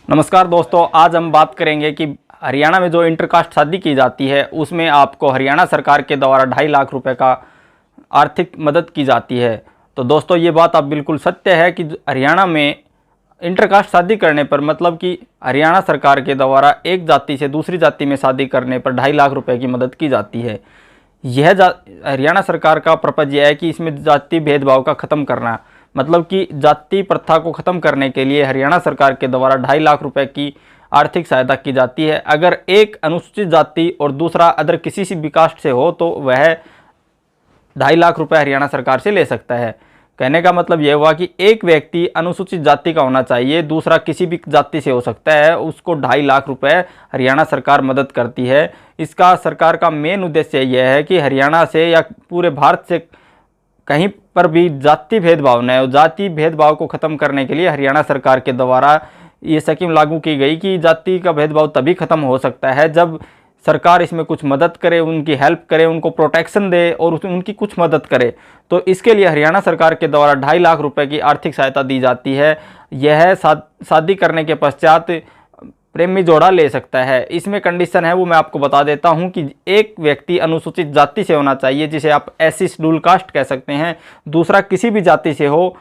नमस्कार दोस्तों, आज हम बात करेंगे कि हरियाणा में जो इंटरकास्ट शादी की जाती है उसमें आपको हरियाणा सरकार के द्वारा 2.5 लाख रुपए का आर्थिक मदद की जाती है। तो दोस्तों ये बात अब बिल्कुल सत्य है कि हरियाणा में इंटरकास्ट शादी करने पर मतलब कि हरियाणा सरकार के द्वारा एक जाति से दूसरी जाति में शादी करने पर 2.5 लाख रुपए की मदद की जाती है। यह हरियाणा सरकार का पर्पज़ यह है कि इसमें जाति भेदभाव का ख़त्म करना, मतलब कि जाति प्रथा को ख़त्म करने के लिए हरियाणा सरकार के द्वारा 2.5 लाख रुपए की आर्थिक सहायता की जाती है। अगर एक अनुसूचित जाति और दूसरा अदर किसी भी कास्ट से हो तो वह 2.5 लाख रुपए हरियाणा सरकार से ले सकता है। कहने का मतलब यह हुआ कि एक व्यक्ति अनुसूचित जाति का होना चाहिए, दूसरा किसी भी जाति से हो सकता है, उसको 2.5 लाख रुपए हरियाणा सरकार मदद करती है। इसका सरकार का मेन उद्देश्य यह है कि हरियाणा से या पूरे भारत से कहीं पर भी जाति भेदभाव न हो, जाति भेदभाव को ख़त्म करने के लिए हरियाणा सरकार के द्वारा ये स्कीम लागू की गई कि जाति का भेदभाव तभी ख़त्म हो सकता है जब सरकार इसमें कुछ मदद करे, उनकी हेल्प करे, उनको प्रोटेक्शन दे और उनकी कुछ मदद करे। तो इसके लिए हरियाणा सरकार के द्वारा 2.5 लाख रुपए की आर्थिक सहायता दी जाती है। यह शादी करने के पश्चात प्रेमी जोड़ा ले सकता है। इसमें कंडीशन है वो मैं आपको बता देता हूं कि एक व्यक्ति अनुसूचित जाति से होना चाहिए, जिसे आप एससी शेड्यूल कास्ट कह सकते हैं, दूसरा किसी भी जाति से हो,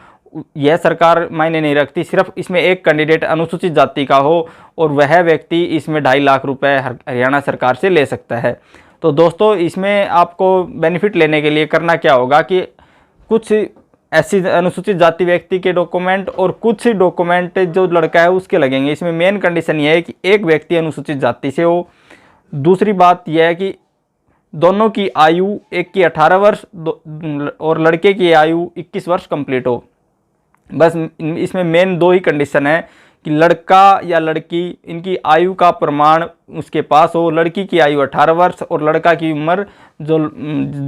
यह सरकार मायने नहीं रखती, सिर्फ इसमें एक कैंडिडेट अनुसूचित जाति का हो और वह व्यक्ति इसमें 2.5 लाख रुपए हरियाणा सरकार से ले सकता है। तो दोस्तों इसमें आपको बेनिफिट लेने के लिए करना क्या होगा कि कुछ ऐसी अनुसूचित जाति व्यक्ति के डॉक्यूमेंट और कुछ डॉक्यूमेंट जो लड़का है उसके लगेंगे। इसमें मेन कंडीशन यह है कि एक व्यक्ति अनुसूचित जाति से हो, दूसरी बात यह है कि दोनों की आयु, एक की 18 वर्ष और लड़के की आयु 21 वर्ष कंप्लीट हो। बस इसमें मेन दो ही कंडीशन है कि लड़का या लड़की इनकी आयु का प्रमाण उसके पास हो, लड़की की आयु 18 वर्ष और लड़का की उम्र जो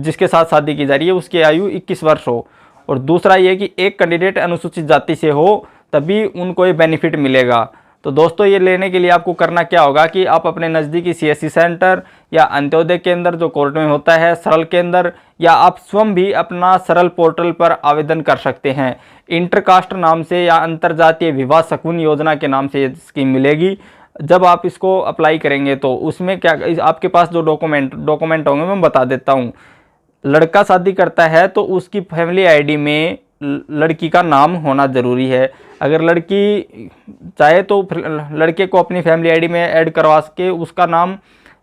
जिसके साथ शादी की जा रही है उसकी आयु 21 वर्ष हो। और दूसरा ये कि एक कैंडिडेट अनुसूचित जाति से हो तभी उनको ये बेनिफिट मिलेगा। तो दोस्तों ये लेने के लिए आपको करना क्या होगा कि आप अपने नज़दीकी सीएससी सेंटर या अंत्योदय केंद्र जो कोर्ट में होता है, सरल केंद्र, या आप स्वयं भी अपना सरल पोर्टल पर आवेदन कर सकते हैं। इंटरकास्ट नाम से या अंतरजातीय विवाह शगुन योजना के नाम से ये स्कीम मिलेगी। जब आप इसको अप्लाई करेंगे तो उसमें क्या आपके पास जो डॉक्यूमेंट होंगे मैं बता देता हूँ। लड़का शादी करता है तो उसकी फैमिली आईडी में लड़की का नाम होना ज़रूरी है। अगर लड़की चाहे तो लड़के को अपनी फैमिली आईडी में ऐड करवा के उसका नाम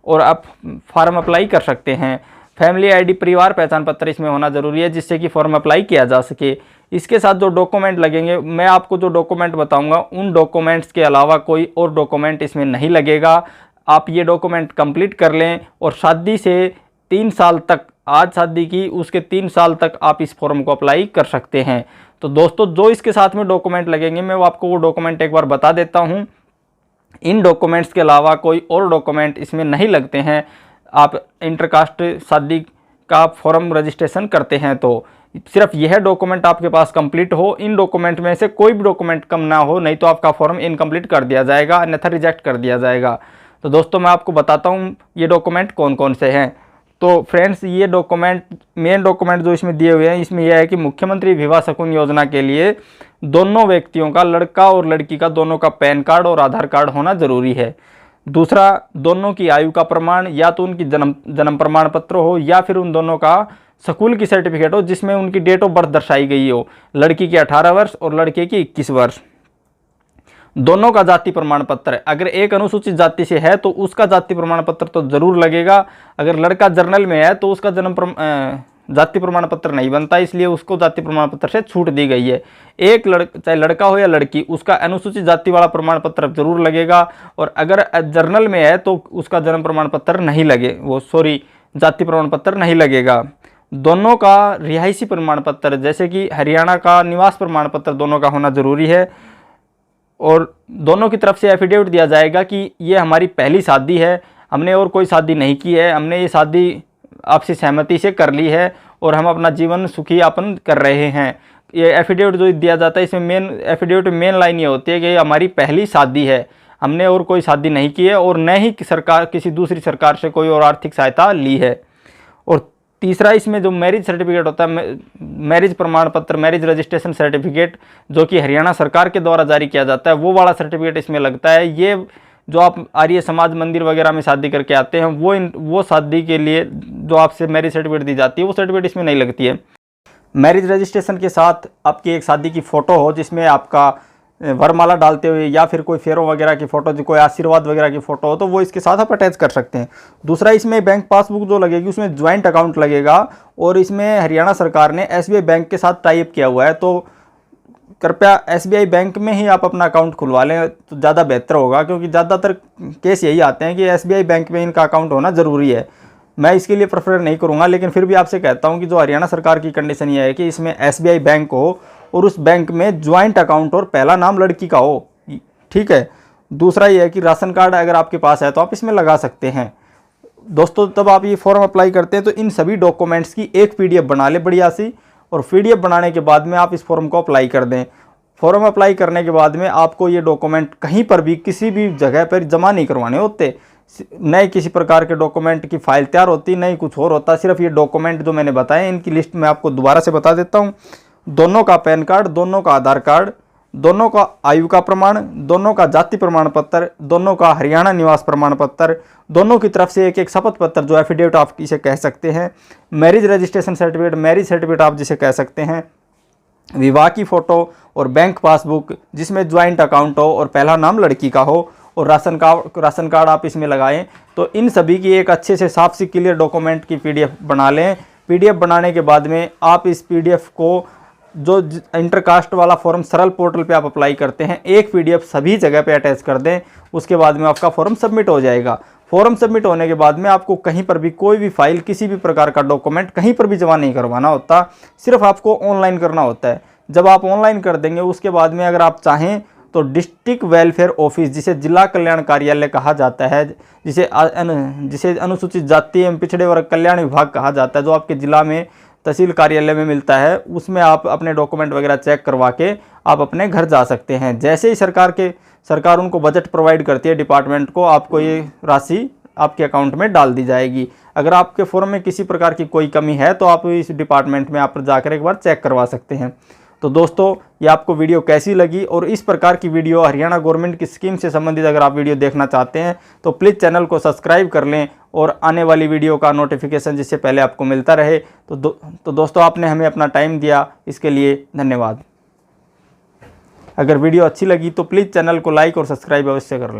और आप फॉर्म अप्लाई कर सकते हैं। फैमिली आईडी, परिवार पहचान पत्र इसमें होना ज़रूरी है जिससे कि फॉर्म अप्लाई किया जा सके। इसके साथ जो डॉक्यूमेंट लगेंगे, मैं आपको जो डॉक्यूमेंट बताऊंगा उन डॉक्यूमेंट्स के अलावा कोई और डॉक्यूमेंट इसमें नहीं लगेगा। आप ये डॉक्यूमेंट कंप्लीट कर लें और शादी से 3 साल तक, आज शादी की उसके 3 साल तक आप इस फॉर्म को अप्लाई कर सकते हैं। तो दोस्तों जो इसके साथ में डॉक्यूमेंट लगेंगे मैं आपको वो डॉक्यूमेंट एक बार बता देता हूँ। इन डॉक्यूमेंट्स के अलावा कोई और डॉक्यूमेंट इसमें नहीं लगते हैं। आप इंटरकास्ट शादी का फॉर्म रजिस्ट्रेशन करते हैं तो सिर्फ यह डॉक्यूमेंट आपके पास कंप्लीट हो। इन डॉक्यूमेंट में से कोई भी डॉक्यूमेंट कम ना हो, नहीं तो आपका फॉर्म इनकम्प्लीट कर दिया जाएगा, अन्यथा रिजेक्ट कर दिया जाएगा। तो दोस्तों मैं आपको बताता हूँ ये डॉक्यूमेंट कौन कौन से हैं। तो फ्रेंड्स ये डॉक्यूमेंट, मेन डॉक्यूमेंट जो इसमें दिए हुए हैं, इसमें यह है कि मुख्यमंत्री विवाह शगुन योजना के लिए दोनों व्यक्तियों का, लड़का और लड़की का, दोनों का पैन कार्ड और आधार कार्ड होना ज़रूरी है। दूसरा, दोनों की आयु का प्रमाण, या तो उनकी जन्म प्रमाण पत्र हो या फिर उन दोनों का स्कूल की सर्टिफिकेट हो जिसमें उनकी डेट ऑफ बर्थ दर्शाई गई हो। लड़की की 18 वर्ष और लड़के की 21 वर्ष। दोनों का जाति प्रमाण पत्र, अगर एक अनुसूचित जाति से है तो उसका जाति प्रमाण पत्र तो जरूर लगेगा। अगर लड़का जर्नल में है तो उसका जाति प्रमाण पत्र नहीं बनता, इसलिए उसको जाति प्रमाण पत्र से छूट दी गई है। एक चाहे लड़का हो या लड़की, उसका अनुसूचित जाति वाला प्रमाण पत्र जरूर लगेगा। और अगर जर्नल में है तो उसका जन्म प्रमाण पत्र नहीं लगे, जाति प्रमाण पत्र नहीं लगेगा। दोनों का रिहायशी प्रमाण पत्र, जैसे कि हरियाणा का निवास प्रमाण पत्र, दोनों का होना जरूरी है। और दोनों की तरफ से एफिडेविट दिया जाएगा कि ये हमारी पहली शादी है, हमने और कोई शादी नहीं की है, हमने ये शादी आपसी सहमति से कर ली है और हम अपना जीवन सुखी यापन कर रहे हैं। ये एफिडेविट जो दिया जाता है, इसमें मेन लाइन ये होती है कि हमारी पहली शादी है, हमने और कोई शादी नहीं की है और न ही सरकार किसी दूसरी सरकार से कोई और आर्थिक सहायता ली है। और तीसरा इसमें जो मैरिज सर्टिफिकेट होता है, मैरिज प्रमाण पत्र, मैरिज रजिस्ट्रेशन सर्टिफिकेट, जो कि हरियाणा सरकार के द्वारा जारी किया जाता है, वो वाला सर्टिफिकेट इसमें लगता है। ये जो आप आर्य समाज मंदिर वगैरह में शादी करके आते हैं, वो शादी के लिए जो आपसे मैरिज सर्टिफिकेट दी जाती है, वो सर्टिफिकेट इसमें नहीं लगती है। मैरिज रजिस्ट्रेशन के साथ आपकी एक शादी की फ़ोटो हो, जिसमें आपका वरमाला डालते हुए या फिर कोई फेरों वगैरह की फ़ोटो, जो कोई आशीर्वाद वगैरह की फ़ोटो हो, तो वो इसके साथ आप अटैच कर सकते हैं। दूसरा, इसमें बैंक पासबुक जो लगेगी उसमें ज्वाइंट अकाउंट लगेगा, और इसमें हरियाणा सरकार ने SBI बैंक के साथ टाई अप किया हुआ है, तो कृपया SBI बैंक में ही आप अपना अकाउंट खुलवा लें तो ज़्यादा बेहतर होगा, क्योंकि ज़्यादातर केस यही आते हैं कि SBI बैंक में इनका अकाउंट होना ज़रूरी है। मैं इसके लिए प्रेफर नहीं करूँगा, लेकिन फिर भी आपसे कहता हूँ कि जो हरियाणा सरकार की कंडीशन ये है कि इसमें SBI बैंक हो और उस बैंक में ज्वाइंट अकाउंट और पहला नाम लड़की का हो, ठीक है। दूसरा ये है कि राशन कार्ड अगर आपके पास है तो आप इसमें लगा सकते हैं। दोस्तों, तब आप ये फॉर्म अप्लाई करते हैं तो इन सभी डॉक्यूमेंट्स की एक PDF बना ले बढ़िया सी, और PDF बनाने के बाद में आप इस फॉर्म को अप्लाई कर दें। फॉर्म अप्लाई करने के बाद में आपको ये डॉक्यूमेंट कहीं पर भी किसी भी जगह पर जमा नहीं करवाने होते, नए किसी प्रकार के डॉक्यूमेंट की फाइल तैयार होती, नहीं कुछ और होता। सिर्फ ये डॉक्यूमेंट जो मैंने बताए इनकी लिस्ट मैं आपको दोबारा से बता देता हूँ। दोनों का पैन कार्ड, दोनों का आधार कार्ड, दोनों का आयु का प्रमाण, दोनों का जाति प्रमाण पत्र, दोनों का हरियाणा निवास प्रमाण पत्र, दोनों की तरफ से एक एक शपथ पत्र जो एफिडेविट आप इसे कह सकते हैं, marriage registration certificate, marriage certificate आप जिसे कह सकते हैं, विवाह की फ़ोटो और बैंक पासबुक जिसमें ज्वाइंट अकाउंट हो और पहला नाम लड़की का हो, और राशन कार्ड आप इसमें लगाएं। तो इन सभी की एक अच्छे से साफ सी क्लियर डॉक्यूमेंट की PDF बना लें। PDF बनाने के बाद में आप इस PDF को, जो इंटरकास्ट वाला फॉर्म सरल पोर्टल पे आप अप्लाई करते हैं, एक PDF सभी जगह पे अटैच कर दें। उसके बाद में आपका फॉर्म सबमिट हो जाएगा। फॉर्म सबमिट होने के बाद में आपको कहीं पर भी कोई भी फाइल, किसी भी प्रकार का डॉक्यूमेंट कहीं पर भी जमा नहीं करवाना होता, सिर्फ आपको ऑनलाइन करना होता है। जब आप ऑनलाइन कर देंगे उसके बाद में अगर आप चाहें तो डिस्ट्रिक्ट वेलफेयर ऑफिस, जिसे जिला कल्याण कार्यालय कहा जाता है, जिसे अनुसूचित जाति एवं पिछड़े वर्ग कल्याण विभाग कहा जाता है, जो आपके जिला में तहसील कार्यालय में मिलता है, उसमें आप अपने डॉक्यूमेंट वगैरह चेक करवा के आप अपने घर जा सकते हैं। जैसे ही सरकार उनको बजट प्रोवाइड करती है डिपार्टमेंट को, आपको ये राशि आपके अकाउंट में डाल दी जाएगी। अगर आपके फॉर्म में किसी प्रकार की कोई कमी है तो आप इस डिपार्टमेंट में आप जाकर एक बार चेक करवा सकते हैं। तो दोस्तों, ये आपको वीडियो कैसी लगी, और इस प्रकार की वीडियो हरियाणा गवर्नमेंट की स्कीम से संबंधित अगर आप वीडियो देखना चाहते हैं तो प्लीज़ चैनल को सब्सक्राइब कर लें, और आने वाली वीडियो का नोटिफिकेशन जिससे पहले आपको मिलता रहे। तो दोस्तों, आपने हमें अपना टाइम दिया, इसके लिए धन्यवाद। अगर वीडियो अच्छी लगी तो प्लीज़ चैनल को लाइक और सब्सक्राइब अवश्य कर लें।